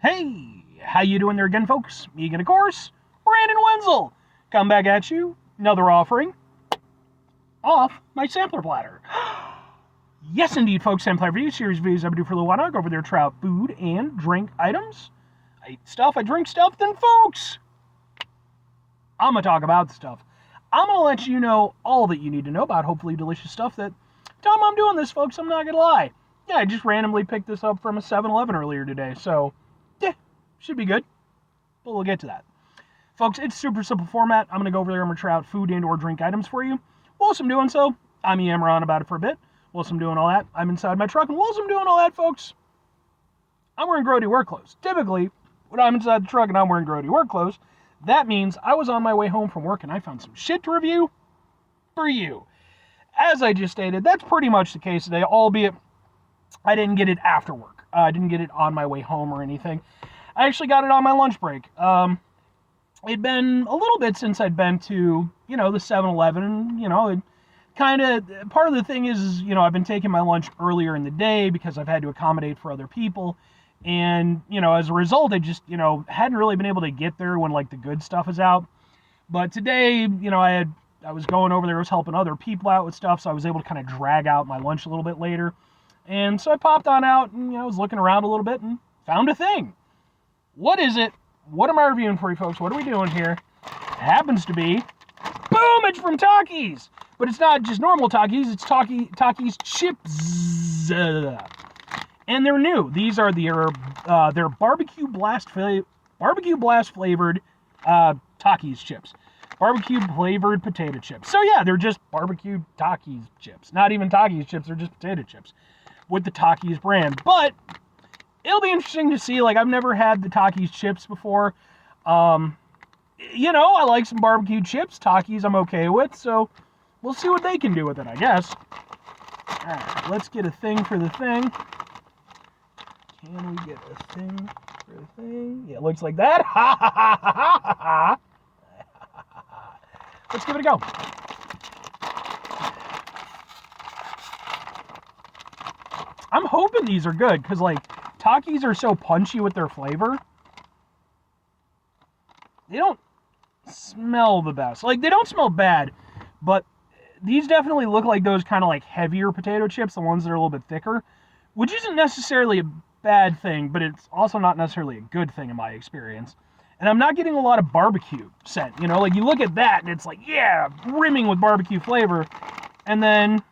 Hey, how you doing there again, folks? Me again, of course, Brandon Wenzel. Come back at you, another offering off my sampler platter. Yes, indeed, folks, sampler review series videos I do for a little while. I go over there, try out food and drink items. I eat stuff, I drink stuff, then, folks, I'm going to talk about stuff. I'm going to let you know all that you need to know about hopefully delicious stuff that time I'm doing this, folks, I'm not going to lie. Yeah, I just randomly picked this up from a 7-Eleven earlier today, so yeah, should be good. But we'll get to that. Folks, it's super simple format. I'm going to go over there, I'm going to try out food and or drink items for you. Whilst I'm doing so, I'm yammering on about it for a bit. Whilst I'm doing all that, I'm inside my truck. And whilst I'm doing all that, folks, I'm wearing grody work clothes. Typically, when I'm inside the truck and I'm wearing grody work clothes, that means I was on my way home from work and I found some shit to review for you. As I just stated, that's pretty much the case today, albeit I didn't get it after work. I didn't get it on my way home or anything. I actually got it on my lunch break. It'd been a little bit since I'd been to, the 7-Eleven, it kind of, part of the thing is, I've been taking my lunch earlier in the day because I've had to accommodate for other people. And, as a result, I just, hadn't really been able to get there when, the good stuff is out. But today, I was going over there, I was helping other people out with stuff, so I was able to kind of drag out my lunch a little bit later. And so I popped on out and, I was looking around a little bit and found a thing. What is it? What am I reviewing for you folks? What are we doing here? It happens to be, boom, it's from Takis. But it's not just normal Takis, it's Takis Chippz. And they're new. These are their barbecue blast flavored Takis chips. Barbecue flavored potato chips. So yeah, they're just barbecue Takis chips. Not even Takis chips, they're just potato chips with the Takis brand. But it'll be interesting to see. I've never had the Takis chips before. I like some barbecue chips. Takis I'm okay with, so we'll see what they can do with it, I guess. Alright, let's get a thing for the thing. Can we get a thing for the thing? Yeah, it looks like that. Ha ha ha ha ha ha. Let's give it a go. I'm hoping these are good, because, Takis are so punchy with their flavor. They don't smell the best. They don't smell bad, but these definitely look like those kind of, heavier potato chips, the ones that are a little bit thicker, which isn't necessarily a bad thing, but it's also not necessarily a good thing in my experience. And I'm not getting a lot of barbecue scent, you look at that, and it's rimming with barbecue flavor, and then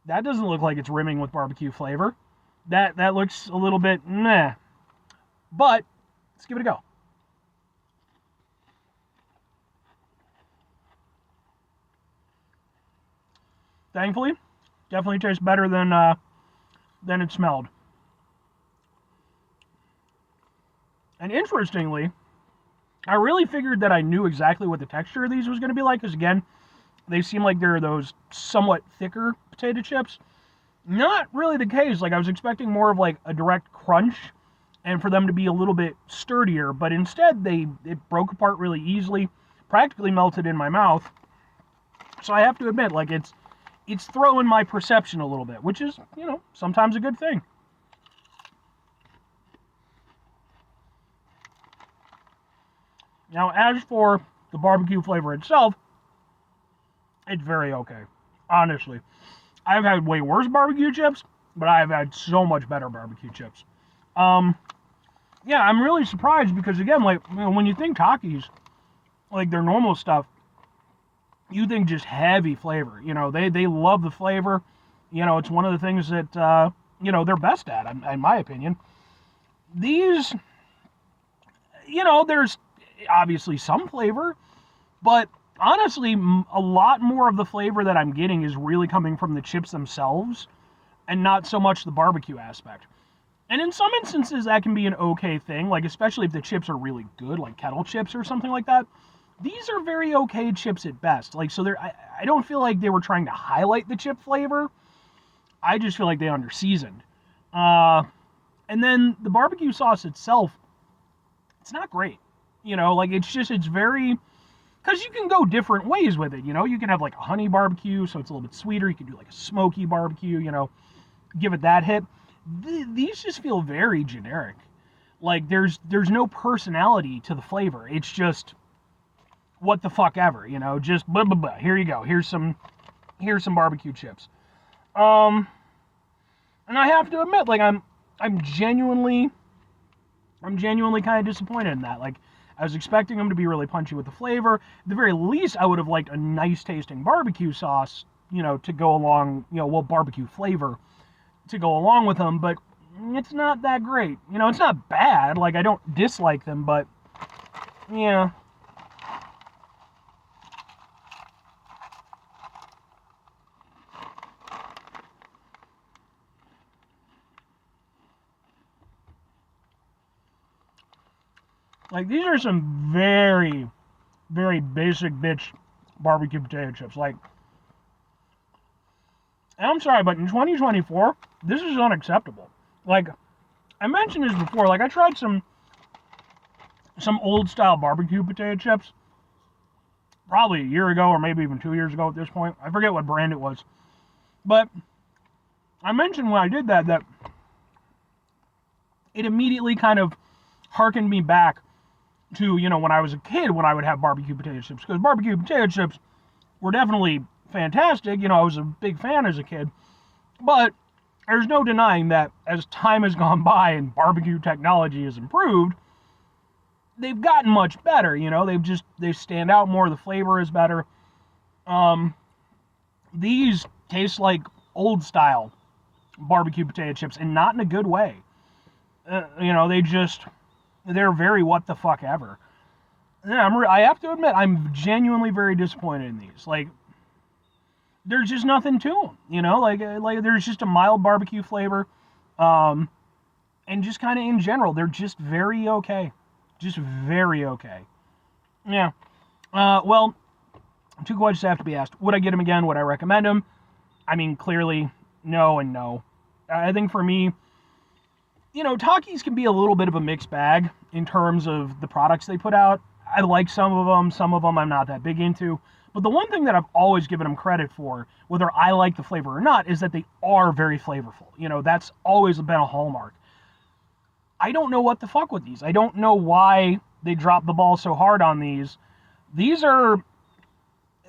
that doesn't look like it's rimming with barbecue flavor. That looks a little bit meh. But let's give it a go. Thankfully, definitely tastes better than it smelled. And interestingly, I really figured that I knew exactly what the texture of these was going to be like, because again, they seem like they're those somewhat thicker potato chips. Not really the case. I was expecting more of a direct crunch and for them to be a little bit sturdier, but instead it broke apart really easily, practically melted in my mouth. So I have to admit, it's throwing my perception a little bit, which is, sometimes a good thing. Now, as for the barbecue flavor itself, it's very okay. Honestly. I've had way worse barbecue chips, but I've had so much better barbecue chips. Yeah, I'm really surprised because, again, when you think Takis, their normal stuff, you think just heavy flavor. They love the flavor. It's one of the things that, they're best at, in my opinion. These, there's obviously some flavor, but honestly, a lot more of the flavor that I'm getting is really coming from the chips themselves and not so much the barbecue aspect. And in some instances, that can be an okay thing, especially if the chips are really good, like kettle chips or something like that. These are very okay chips at best. So I don't feel like they were trying to highlight the chip flavor. I just feel like they under-seasoned. And then the barbecue sauce itself, it's not great. It's very, because you can go different ways with it. You can have a honey barbecue, so it's a little bit sweeter. You can do a smoky barbecue, give it that hit. These just feel very generic. Like, there's no personality to the flavor. It's just what the fuck ever, you know, just blah, blah, blah. Here you go. Here's some barbecue chips. And I have to admit, like, I'm genuinely kind of disappointed in that. Like, I was expecting them to be really punchy with the flavor. At the very least, I would have liked a nice tasting barbecue sauce, you know, to go along, you know, well, barbecue flavor to go along with them, but it's not that great. You know, it's not bad. Like, I don't dislike them, but yeah. Like, these are some very, very basic bitch barbecue potato chips. Like, and I'm sorry, but in 2024, this is unacceptable. Like, I mentioned this before. Like, I tried some old style barbecue potato chips probably a year ago, or maybe even 2 years ago at this point. I forget what brand it was. But I mentioned when I did that it immediately kind of harkened me back to, you know, when I was a kid, when I would have barbecue potato chips. Because barbecue potato chips were definitely fantastic. You know, I was a big fan as a kid. But there's no denying that as time has gone by and barbecue technology has improved, they've gotten much better. You know, they stand out more. The flavor is better. These taste like old style barbecue potato chips, and not in a good way. You know, they're very what the fuck ever. Yeah, I have to admit, I'm genuinely very disappointed in these. Like, there's just nothing to them, you know? Like there's just a mild barbecue flavor, and just kind of in general, they're just very okay. Just very okay. Yeah. Well, two questions have to be asked. Would I get them again? Would I recommend them? I mean, clearly, no and no. I think for me, you know, Takis can be a little bit of a mixed bag in terms of the products they put out. I like some of them I'm not that big into. But the one thing that I've always given them credit for, whether I like the flavor or not, is that they are very flavorful. You know, that's always been a hallmark. I don't know what the fuck with these. I don't know why they dropped the ball so hard on these. They're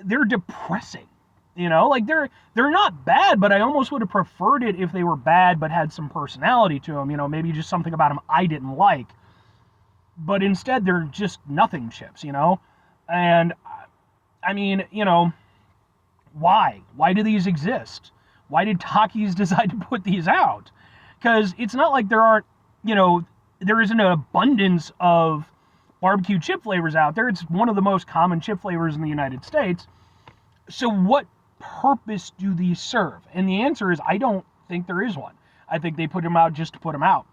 depressing. You know, like they're not bad, but I almost would have preferred it if they were bad but had some personality to them. You know, maybe just something about them I didn't like. But instead, they're just nothing chips, you know? And, I mean, you know, why? Why do these exist? Why did Takis decide to put these out? Because it's not like there aren't, you know, there isn't an abundance of barbecue chip flavors out there. It's one of the most common chip flavors in the United States. So what purpose do these serve? And the answer is, I don't think there is one. I think they put them out just to put them out.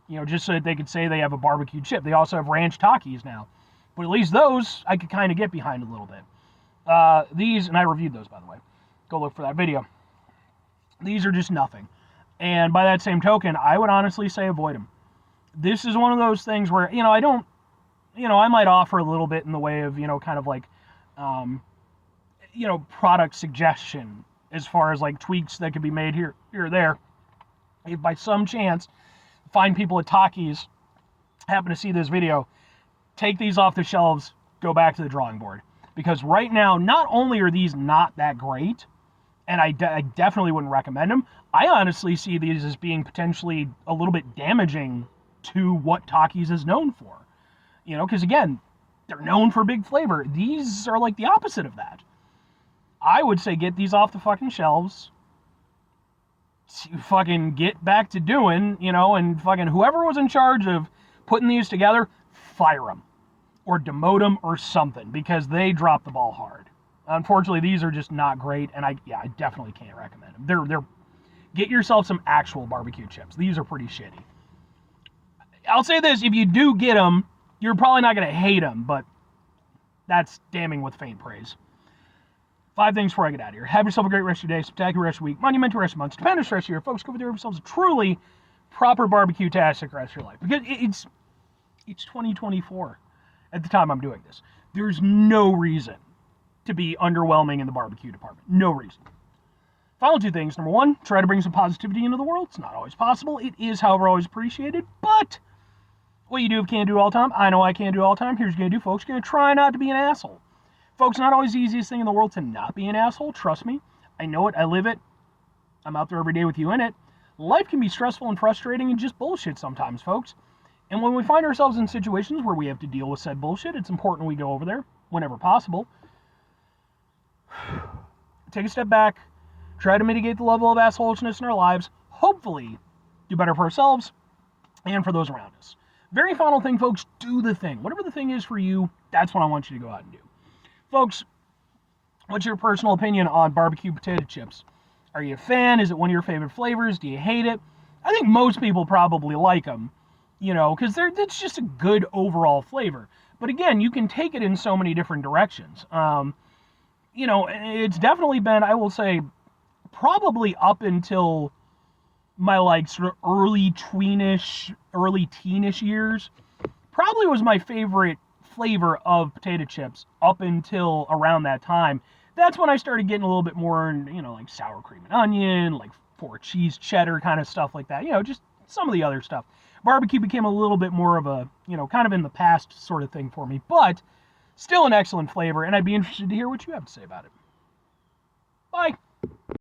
You know, just so that they could say they have a barbecue chip. They also have ranch Takis now. But at least those, I could kind of get behind a little bit. These, and I reviewed those, by the way. Go look for that video. These are just nothing. And by that same token, I would honestly say avoid them. This is one of those things where, you know, I might offer a little bit in the way of, you know, kind of like, you know, product suggestion as far as like tweaks that could be made here or there. If by some chance, find people at Takis happen to see this video, take these off the shelves, go back to the drawing board. Because right now, not only are these not that great, and I definitely wouldn't recommend them, I honestly see these as being potentially a little bit damaging to what Takis is known for. You know, because again, they're known for big flavor. These are like the opposite of that. I would say get these off the fucking shelves. Fucking get back to doing, you know, and fucking whoever was in charge of putting these together, fire them. Or demote them or something, because they dropped the ball hard. Unfortunately, these are just not great, and I definitely can't recommend them. They're get yourself some actual barbecue chips. These are pretty shitty. I'll say this, if you do get them, you're probably not going to hate them, but that's damning with faint praise. 5 things before I get out of here. Have yourself a great rest of your day, spectacular rest of your week, monumental rest of your month, stupendous rest of your year. Folks, go with yourselves a truly proper barbecue-tastic rest of your life. Because it's 2024 at the time I'm doing this. There's no reason to be underwhelming in the barbecue department. No reason. Final 2 things. Number 1, try to bring some positivity into the world. It's not always possible. It is, however, always appreciated. But What you do if you can't do it all the time, I know I can't do it all the time. Here's what you're going to do, folks. You're going to try not to be an asshole. Folks, not always the easiest thing in the world to not be an asshole. Trust me. I know it. I live it. I'm out there every day with you in it. Life can be stressful and frustrating and just bullshit sometimes, folks. And when we find ourselves in situations where we have to deal with said bullshit, it's important we go over there whenever possible. Take a step back. Try to mitigate the level of assholishness in our lives. Hopefully, do better for ourselves and for those around us. Very final thing, folks, do the thing. Whatever the thing is for you, that's what I want you to go out and do. Folks, what's your personal opinion on barbecue potato chips? Are you a fan? Is it one of your favorite flavors? Do you hate it? I think most people probably like them, because it's just a good overall flavor. But again, you can take it in so many different directions. It's definitely been, I will say, probably up until my sort of early teenish years, probably was my favorite flavor of potato chips up until around that time. That's when I started getting a little bit more, like sour cream and onion, like 4 cheese cheddar kind of stuff like that. Just some of the other stuff. Barbecue became a little bit more of a, kind of in the past sort of thing for me, but still an excellent flavor, and I'd be interested to hear what you have to say about it. Bye.